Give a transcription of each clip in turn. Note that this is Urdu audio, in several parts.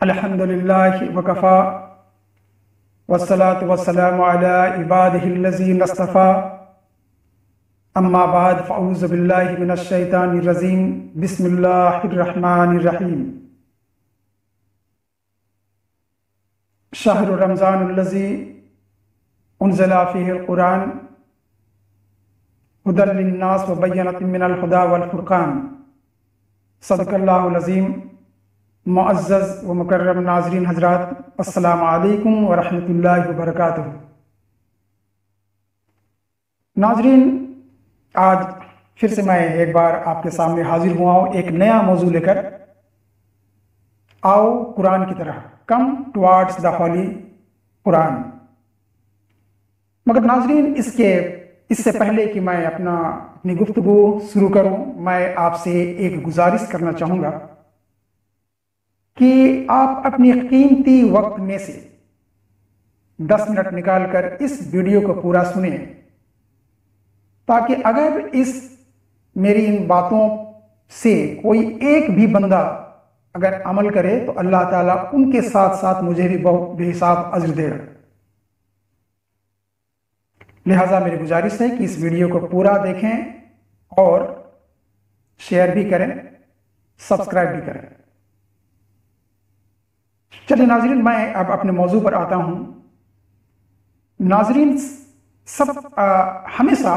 الحمدللہ وکفا والصلاة والسلام علی عبادہ الذین اصطفیٰ اما بعد فاعوذ باللہ من الشیطان الرجیم بسم اللہ الرحمن الرحیم شہر رمضان الذی انزل فیہ القرآن ھدی للناس وبینۃ من الہدی والفرقان صدق اللہ العظیم۔ معزز و مکرم ناظرین حضرات، السلام علیکم ورحمۃ اللہ وبرکاتہ۔ ناظرین، آج پھر سے میں ایک بار آپ کے سامنے حاضر ہوا ہوں ایک نیا موضوع لے کر۔ آؤ قرآن کی طرح، کم ٹوارڈز دا ہولی قرآن۔ مگر ناظرین، اس سے پہلے کہ میں اپنی گفتگو شروع کروں، میں آپ سے ایک گزارش کرنا چاہوں گا کہ آپ اپنی قیمتی وقت میں سے 10 منٹ نکال کر اس ویڈیو کو پورا سنیں، تاکہ اگر میری ان باتوں سے کوئی ایک بھی بندہ اگر عمل کرے تو اللہ تعالیٰ ان کے ساتھ ساتھ مجھے بھی بہت بے حساب اجر دے گا۔ لہٰذا میری گزارش ہے کہ اس ویڈیو کو پورا دیکھیں اور شیئر بھی کریں، سبسکرائب بھی کریں۔ چلیے ناظرین، میں اب اپنے موضوع پر آتا ہوں۔ ناظرین، ہمیشہ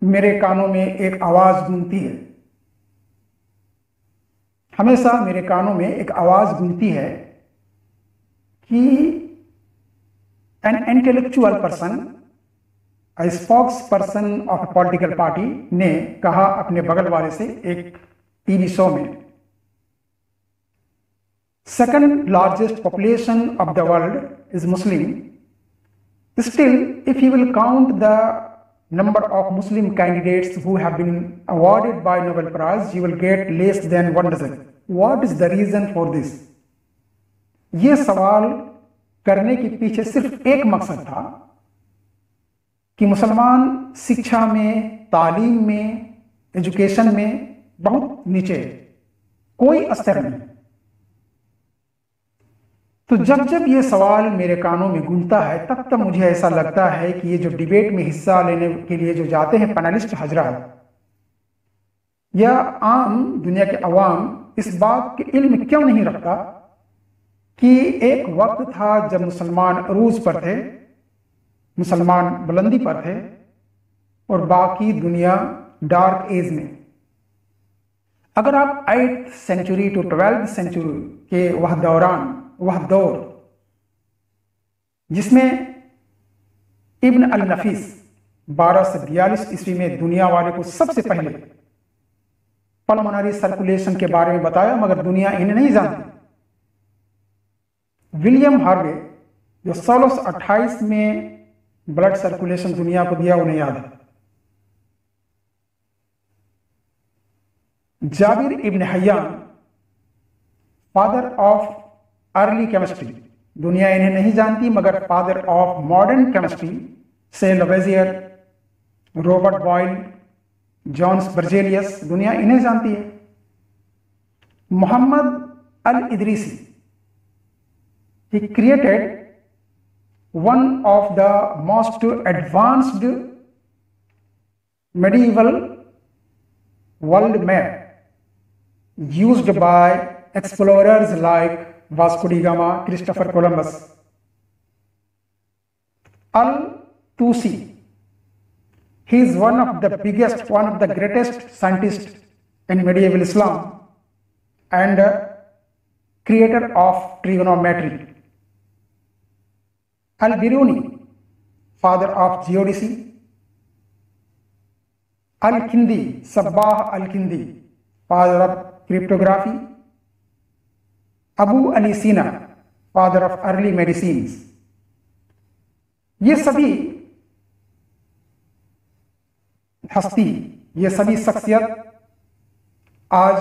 میرے کانوں میں ایک آواز گونجتی ہے، ہمیشہ میرے کانوں میں ایک آواز گونجتی ہے کہ an intellectual person, a spokesperson of a political party نے کہا اپنے بغل والے سے ایک ٹی وی شو میں، second largest population of the world is Muslim. Still, if you will count the number of Muslim candidates who have been awarded by Nobel Prize, you will get less than 1 dozen. What is the reason for this? یہ سوال کرنے کے پیچھے صرف ایک مقصد تھا کہ مسلمان شکشا میں، تعلیم میں، ایجوکیشن میں بہت نیچے، کوئی اثر نہیں۔ تو جب یہ سوال میرے کانوں میں گونجتا ہے، تب مجھے ایسا لگتا ہے کہ یہ جو ڈیبیٹ میں حصہ لینے کے لیے جو جاتے ہیں پینلسٹ حضرات یا عام دنیا کے عوام، اس بات کے علم کیوں نہیں رکھتا کہ ایک وقت تھا جب مسلمان عروج پر تھے، مسلمان بلندی پر تھے، اور باقی دنیا ڈارک ایج میں۔ اگر آپ 8th century to 12th century کے وہ دور جس میں ابن النفیس 1242 عیسوی میں دنیا والے کو سب سے پہلے پلمونری سرکولیشن کے بارے میں بتایا، مگر دنیا انہیں نہیں جانتی۔ ولیم ہاروے جو 1628 میں بلڈ سرکولیشن دنیا کو دیا، انہیں یاد ہے۔ جابر ابن حیان، فادر آف ارلی کیمسٹری، دنیا انہیں نہیں جانتی، مگر فادر آف ماڈرن کیمسٹری، سے لویزیئر، روبرٹ بوائل، جانس برزیلیس، دنیا انہیں جانتی ہے۔ محمد الادریسی، he created one of the most advanced medieval world map used by explorers like Vasco da Gama, Christopher Columbus. Al-Tusi, he is one of the greatest scientists in medieval Islam and creator of trigonometry. Al-Biruni, father of geodesy. Al-Kindi, Sabbah al-Kindi, father of cryptography. Abu Ali Sina, father of early medicines. یہ سبھی ہستی، یہ سبھی شخصیت آج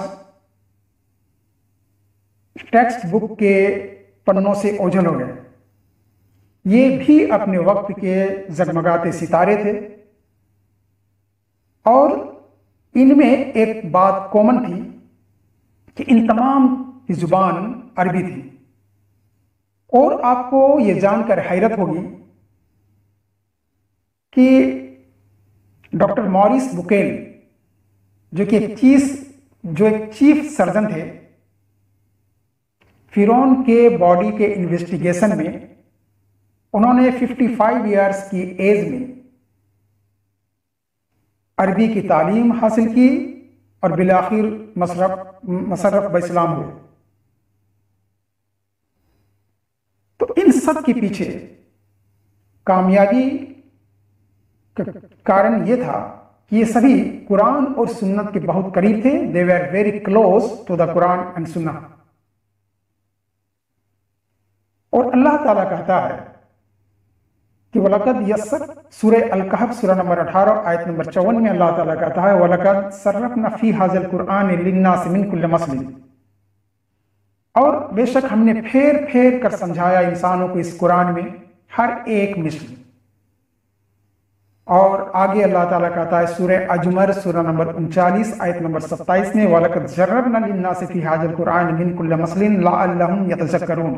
ٹیکسٹ بک کے پنوں سے اوجھل ہو گئے۔ یہ بھی اپنے وقت کے جگمگاتے ستارے تھے، اور ان میں ایک بات کامن تھی کہ ان تمام کی زبان عربی تھی، اور آپ کو یہ جان کر حیرت ہوگی کہ ڈاکٹر موریس بکیل جو ایک چیف سرجن تھے، فرعون کے باڈی کے انویسٹیگیشن میں انہوں نے 55 ایئرز کی ایج میں عربی کی تعلیم حاصل کی اور بالآخر مشرف باسلام ہوئے۔ تو ان سب کے پیچھے کامیابی کا کارن یہ تھا کہ یہ سبھی قرآن اور سنت کے بہت قریب تھے۔ they were very close to the Quran and Sunnah۔ اور اللہ تعالیٰ کہتا ہے کہ وَلَقَدْ يَسَّرْ سورہ الکہف سورہ نمبر 18 آیت نمبر 54 میں اللہ تعالیٰ کہتا ہے وَلَقَدْ صَرَّفْنَا فِي هَذَا الْقُرْآنِ لِلنَّاسِ مِنْ كُلِّ مَثْلٍ، اور بے شک ہم نے پھیر پھیر کر سمجھایا انسانوں کو اس قرآن میں ہر ایک مثل۔ اور آگے اللہ تعالیٰ کہتا ہے سورہ اجمر سورہ نمبر 39 آیت نمبر 27 میں وَلَقَدْ جَرَّبْنَا لِلنَّاسِ فِي هَذَا الْقُرْآنِ مِنْ كُلِّ مَثْلٍ لَعَلَّهُمْ يَتَذَكَّرُونَ،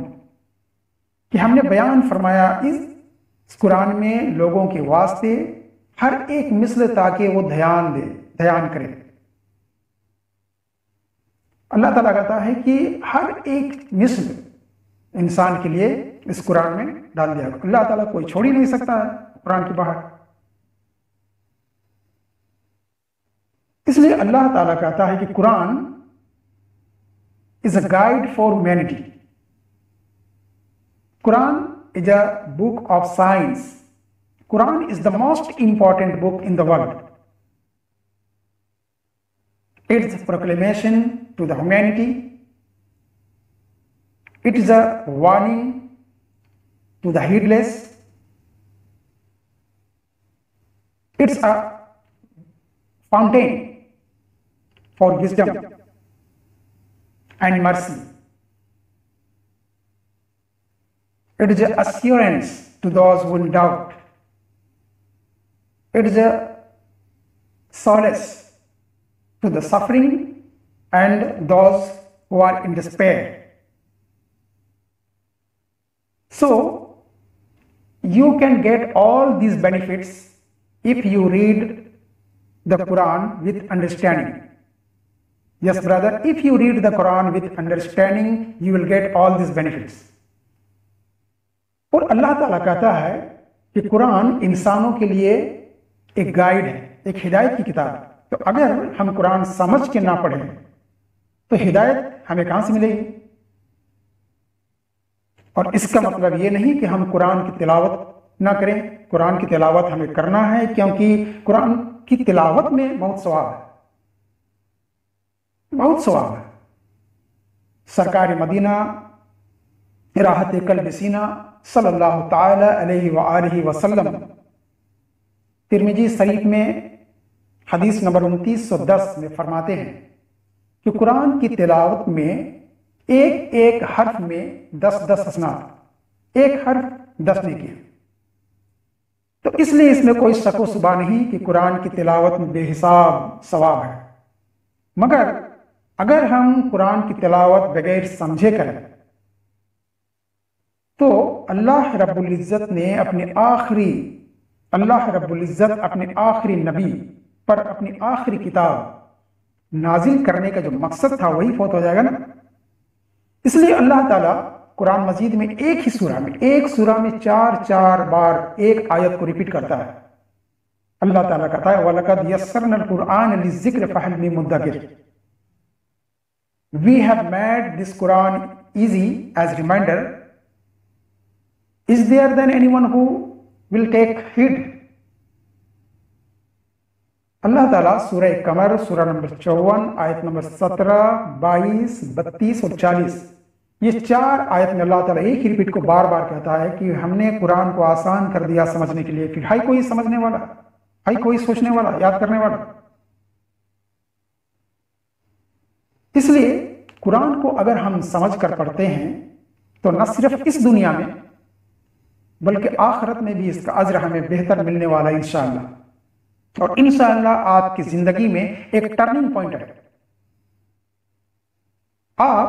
کہ ہم نے بیان فرمایا اس قرآن میں لوگوں کے واسطے ہر ایک مثل تاکہ وہ دھیان کرے۔ اللہ تعالیٰ کہتا ہے کہ ہر ایک مثل انسان کے لیے اس قرآن میں ڈال دیا گیا۔ اللہ تعالیٰ کوئی چھوڑ ہی نہیں سکتا ہے قرآن کے باہر۔ اس لیے اللہ تعالیٰ کہتا ہے کہ قرآن is a guide for humanity۔ Quran is a book of science۔ Quran is the most important book in the world۔ It's a proclamation to the humanity۔ It is a warning to the heedless۔ It's a fountain for wisdom and mercy۔ It is an assurance to those who in doubt۔ It is a solace to the suffering and those who are in despair۔ So you can get all these benefits if you read the Quran with understanding۔ Yes brother, if you read the Quran with understanding you will get all these benefits۔ اور اللہ تعالیٰ کہتا ہے کہ قرآن انسانوں کے لیے ایک گائیڈ ہے، ایک ہدایت کی کتاب ہے۔ تو اگر ہم قرآن سمجھ کے نہ پڑھیں تو ہدایت ہمیں کہاں سے ملے گی؟ اور اس کا مطلب یہ نہیں کہ ہم قرآن کی تلاوت نہ کریں۔ قرآن کی تلاوت ہمیں کرنا ہے کیونکہ قرآن کی تلاوت میں بہت ثواب ہے، بہت ثواب ہے۔ سرکار مدینہ راحت قلب سینہ صلی اللہ تعالی علیہ وآلہ وسلم ترمذی شریف میں حدیث نمبر 2910 میں فرماتے ہیں کہ قرآن کی تلاوت میں ایک ایک حرف میں 10 حسنات، ایک حرف 10 نیکی۔ تو اس لیے اس میں کوئی شک و شبہ نہیں کہ قرآن کی تلاوت میں بے حساب ثواب ہے، مگر اگر ہم قرآن کی تلاوت بغیر سمجھے کریں تو اللہ رب العزت اپنے آخری نبی پر اپنی آخری کتاب نازل کرنے کا جو مقصد تھا وہی فوت ہو جائے گا نا۔ اس لیے اللہ تعالیٰ قرآن مجید میں ایک سورہ میں 4 بار ایک آیت کو ریپیٹ کرتا ہے۔ اللہ تعالیٰ کہتا ہے وَلَقَدْ يَسَّرْنَا الْقُرْآنَ لِلذِّكْرِ فَهَلْ مِن مُدَّكِرٍ۔ We have made this Quran easy as reminder۔ Is there then anyone who will take heed؟ اللہ تعالیٰ سورہ قمر سورہ نمبر 54 آیت نمبر 17، 22، 32 اور 40 یہ 4 آیت میں اللہ تعالیٰ ایک ہی ریپیٹ کو بار بار کہتا ہے کہ ہم نے قرآن کو آسان کر دیا سمجھنے کے لیے۔ پھر کوئی سمجھنے والا، کوئی سوچنے والا، یاد کرنے والا۔ اس لیے قرآن کو اگر ہم سمجھ کر پڑھتے ہیں تو نہ صرف اس دنیا میں بلکہ آخرت میں بھی اس کا اجر ہمیں بہتر ملنے والا انشاءاللہ۔ اور انشاءاللہ آپ کی زندگی میں ایک ٹرننگ پوائنٹ ہے۔ آپ